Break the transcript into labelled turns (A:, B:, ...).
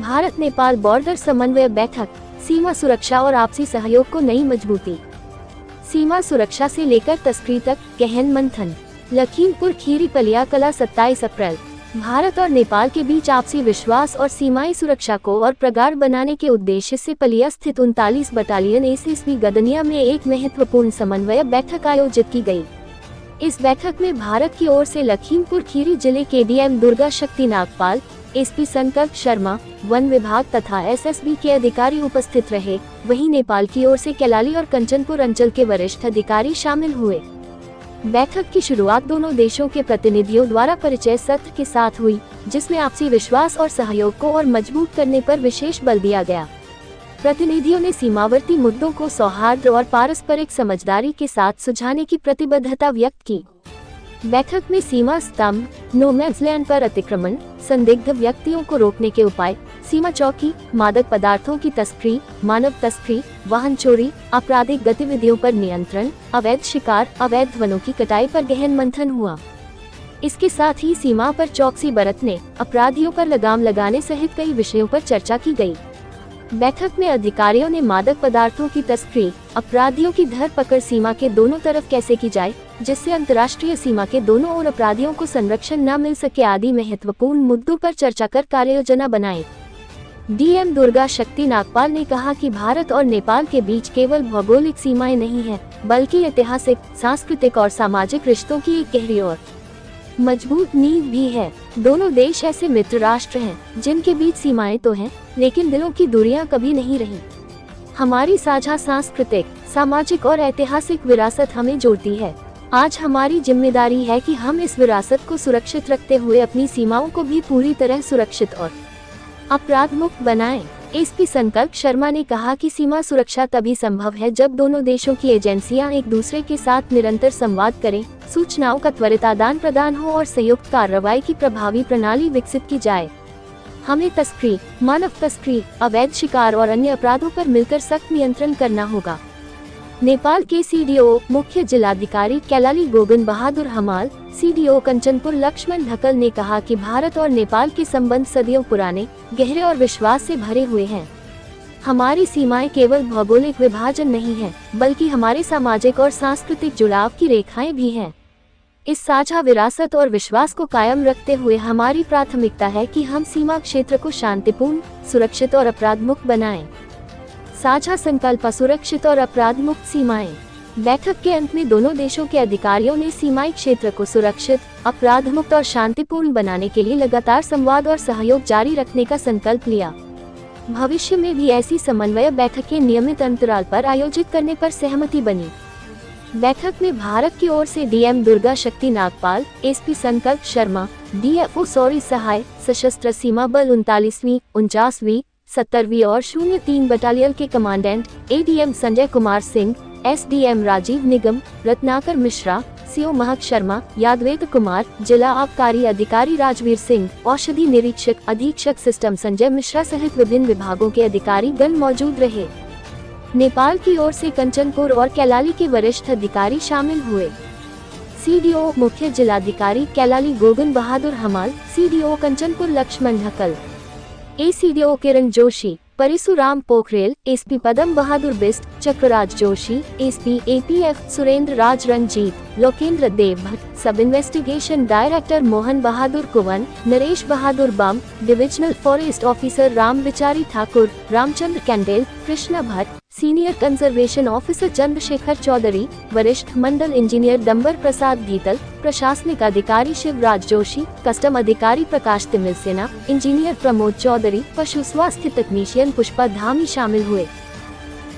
A: Bharat Nepal border समन्वय बैठक, सीमा सुरक्षा और आपसी सहयोग को नई मजबूती। सीमा सुरक्षा से लेकर तस्करी तक गहन मंथन। लखीमपुर खीरी पलिया कला 27 अप्रैल। भारत और नेपाल के बीच आपसी विश्वास और सीमाई सुरक्षा को और प्रगाढ़ बनाने के उद्देश्य से पलिया स्थित 39 बटालियन एसएसबी गदनिया में एक महत्वपूर्ण समन्वय बैठक आयोजित की गई। इस बैठक में भारत की ओर से लखीमपुर खीरी जिले के डीएम दुर्गा शक्ति नागपाल, एसपी संकल्प शर्मा, वन विभाग तथा एसएसबी के अधिकारी उपस्थित रहे। वहीं नेपाल की ओर से कैलाली और कंचनपुर अंचल के वरिष्ठ अधिकारी शामिल हुए। बैठक की शुरुआत दोनों देशों के प्रतिनिधियों द्वारा परिचय सत्र के साथ हुई, जिसमें आपसी विश्वास और सहयोग को और मजबूत करने पर विशेष बल दिया गया। प्रतिनिधियों ने सीमावर्ती मुद्दों को सौहार्द और पारस्परिक समझदारी के साथ सुलझाने की प्रतिबद्धता व्यक्त की। बैठक में सीमा स्तंभ, नो मैन्स लैंड पर अतिक्रमण, संदिग्ध व्यक्तियों को रोकने के उपाय, सीमा चौकी, मादक पदार्थों की तस्करी, मानव तस्करी, वाहन चोरी, आपराधिक गतिविधियों पर नियंत्रण, अवैध शिकार, अवैध वनों की कटाई पर गहन मंथन हुआ। इसके साथ ही सीमा पर चौकसी बरतने, अपराधियों पर लगाम लगाने सहित कई विषयों पर चर्चा की गई। बैठक में अधिकारियों ने मादक पदार्थों की तस्करी, अपराधियों की धरपकड़ सीमा के दोनों तरफ कैसे की जाए, जिससे अंतर्राष्ट्रीय सीमा के दोनों ओर अपराधियों को संरक्षण न मिल सके आदि महत्वपूर्ण मुद्दों पर चर्चा कर कार्ययोजना बनाई। डीएम दुर्गा शक्ति नागपाल ने कहा कि भारत और नेपाल के बीच केवल भौगोलिक सीमाएं नहीं है, बल्कि ऐतिहासिक, सांस्कृतिक और सामाजिक रिश्तों की एक गहरी और मजबूत नींव भी है। दोनों देश ऐसे मित्र राष्ट्र हैं, जिनके बीच सीमाएं तो हैं, लेकिन दिलों की दूरियां कभी नहीं रही। हमारी साझा सांस्कृतिक, सामाजिक और ऐतिहासिक विरासत हमें जोड़ती है। आज हमारी जिम्मेदारी है कि हम इस विरासत को सुरक्षित रखते हुए अपनी सीमाओं को भी पूरी तरह सुरक्षित और अपराध मुक्त बनाएं। एसपी संकल्प शर्मा ने कहा कि सीमा सुरक्षा तभी संभव है जब दोनों देशों की एजेंसियां एक दूसरे के साथ निरंतर संवाद करें, सूचनाओं का त्वरित आदान प्रदान हो और संयुक्त कार्रवाई की प्रभावी प्रणाली विकसित की जाए। हमें तस्करी, मानव तस्करी, अवैध शिकार और अन्य अपराधों पर मिलकर सख्त नियंत्रण करना होगा। नेपाल के सीडीओ मुख्य जिलाधिकारी कैलाली गोविंद बहादुर हमाल, सीडीओ कंचनपुर लक्ष्मण ढकल ने कहा कि भारत और नेपाल के संबंध सदियों पुराने, गहरे और विश्वास से भरे हुए हैं। हमारी सीमाएं केवल भौगोलिक विभाजन नहीं है, बल्कि हमारे सामाजिक और सांस्कृतिक जुड़ाव की रेखाएं भी हैं। इस साझा विरासत और विश्वास को कायम रखते हुए हमारी प्राथमिकता है कि हम सीमा क्षेत्र को शांतिपूर्ण, सुरक्षित और अपराध मुक्त बनाएं। साझा संकल्प, सुरक्षित और अपराध मुक्त सीमाएं। बैठक के अंत में दोनों देशों के अधिकारियों ने सीमाई क्षेत्र को सुरक्षित, अपराध मुक्त और शांतिपूर्ण बनाने के लिए लगातार संवाद और सहयोग जारी रखने का संकल्प लिया। भविष्य में भी ऐसी समन्वय बैठकें नियमित अंतराल पर आयोजित करने पर सहमति बनी। बैठक में भारत की ओर से डीएम दुर्गा शक्ति नागपाल, एसपी संकल्प शर्मा, डीएफओ सौरी सहाय, सशस्त्र सीमा बल 39वीं, 49वीं, 70वीं और 03 बटालियन के commandant ADM Sanjay Kumar Singh, SDM Rajiv Nigam, Ratnakar Mishra, CO Mahak Sharma, यादवेद Kumar, जिला आबकारी अधिकारी राजवीर सिंह, औषधि निरीक्षक अधीक्षक सिस्टम संजय मिश्रा सहित विभिन्न विभागों के अधिकारी गण मौजूद रहे। नेपाल की ओर से कंचनपुर और कैलाली के वरिष्ठ अधिकारी शामिल हुए। सीडीओ मुख्य जिलाधिकारी कैलाली गोविंद बहादुर हमाल, CDO Kanchanpur Laxman Dhakal, ACDO Kiran Joshi, Parshuram Pokharel, SP Padam Bahadur Bist, Chakraraj Joshi, SP APF Surendra Raj Ranjit, Lokendra Dev Bhatt, sub investigation director Mohan Bahadur Kuwan, Naresh Bahadur Bam, divisional forest officer Ram Bichari Thakur, Ramchandra Kandel, Krishna Bhatt, senior conservation officer Chandrashekhar Chaudhary, वरिष्ठ मंडल इंजीनियर डंबर प्रसाद भीतल, प्रशासनिक अधिकारी शिवराज जोशी, कस्टम अधिकारी प्रकाश तिमिल सेना, इंजीनियर प्रमोद चौधरी, पशु स्वास्थ्य तकनीशियन पुष्पा धामी शामिल हुए।